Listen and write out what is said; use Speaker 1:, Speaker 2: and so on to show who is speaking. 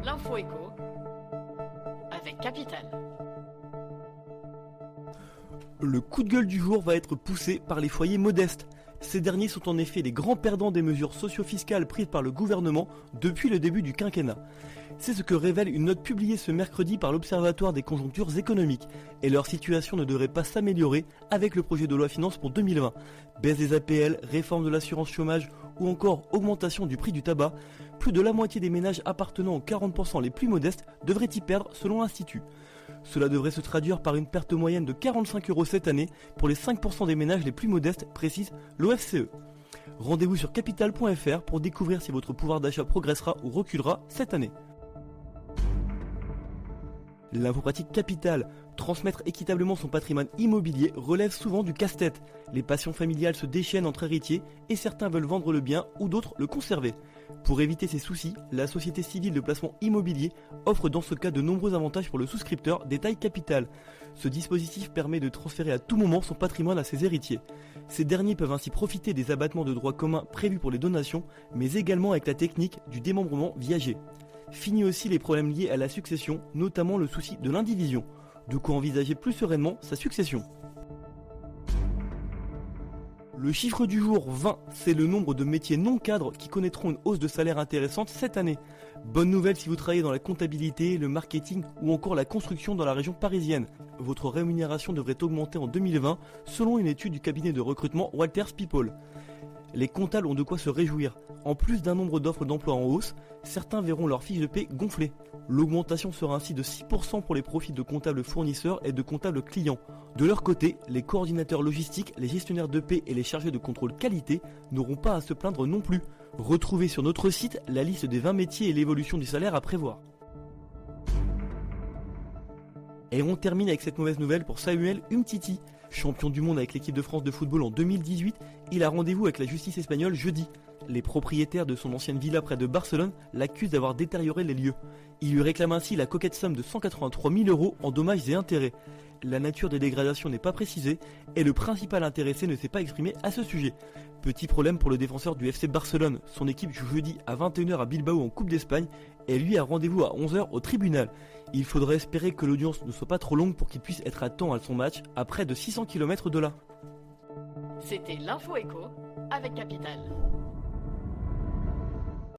Speaker 1: L'info éco avec Capital.
Speaker 2: Le coup de gueule du jour va être poussé par les foyers modestes. Ces derniers sont en effet les grands perdants des mesures socio-fiscales prises par le gouvernement depuis le début du quinquennat. C'est ce que révèle une note publiée ce mercredi par l'Observatoire des conjonctures économiques. Et leur situation ne devrait pas s'améliorer avec le projet de loi finance pour 2020. Baisse des APL, réforme de l'assurance chômage ou encore augmentation du prix du tabac. Plus de la moitié des ménages appartenant aux 40% les plus modestes devraient y perdre selon l'Institut. Cela devrait se traduire par une perte moyenne de 45 € cette année pour les 5% des ménages les plus modestes, précise l'OFCE. Rendez-vous sur capital.fr pour découvrir si votre pouvoir d'achat progressera ou reculera cette année. L'info pratique Capital. Transmettre équitablement son patrimoine immobilier relève souvent du casse-tête. Les passions familiales se déchaînent entre héritiers et certains veulent vendre le bien ou d'autres le conserver. Pour éviter ces soucis, la société civile de placement immobilier offre dans ce cas de nombreux avantages pour le souscripteur, détaille Capital. Ce dispositif permet de transférer à tout moment son patrimoine à ses héritiers. Ces derniers peuvent ainsi profiter des abattements de droit commun prévus pour les donations, mais également avec la technique du démembrement viager. Fini aussi les problèmes liés à la succession, notamment le souci de l'indivision. De quoi envisager plus sereinement sa succession. Le chiffre du jour 20, c'est le nombre de métiers non cadres qui connaîtront une hausse de salaire intéressante cette année. Bonne nouvelle si vous travaillez dans la comptabilité, le marketing ou encore la construction dans la région parisienne. Votre rémunération devrait augmenter en 2020 selon une étude du cabinet de recrutement Walters People. Les comptables ont de quoi se réjouir. En plus d'un nombre d'offres d'emploi en hausse, certains verront leur fiche de paie gonfler. L'augmentation sera ainsi de 6% pour les profils de comptables fournisseurs et de comptables clients. De leur côté, les coordinateurs logistiques, les gestionnaires de paie et les chargés de contrôle qualité n'auront pas à se plaindre non plus. Retrouvez sur notre site la liste des 20 métiers et l'évolution du salaire à prévoir. Et on termine avec cette mauvaise nouvelle pour Samuel Umtiti. Champion du monde avec l'équipe de France de football en 2018, il a rendez-vous avec la justice espagnole jeudi. Les propriétaires de son ancienne villa près de Barcelone l'accusent d'avoir détérioré les lieux. Il lui réclame ainsi la coquette somme de 183 000 € en dommages et intérêts. La nature des dégradations n'est pas précisée et le principal intéressé ne s'est pas exprimé à ce sujet. Petit problème pour le défenseur du FC Barcelone. Son équipe joue jeudi à 21 h à Bilbao en Coupe d'Espagne et lui a rendez-vous à 11 h au tribunal. Il faudrait espérer que l'audience ne soit pas trop longue pour qu'il puisse être à temps à son match à près de 600 km de là.
Speaker 1: C'était l'info éco avec Capital.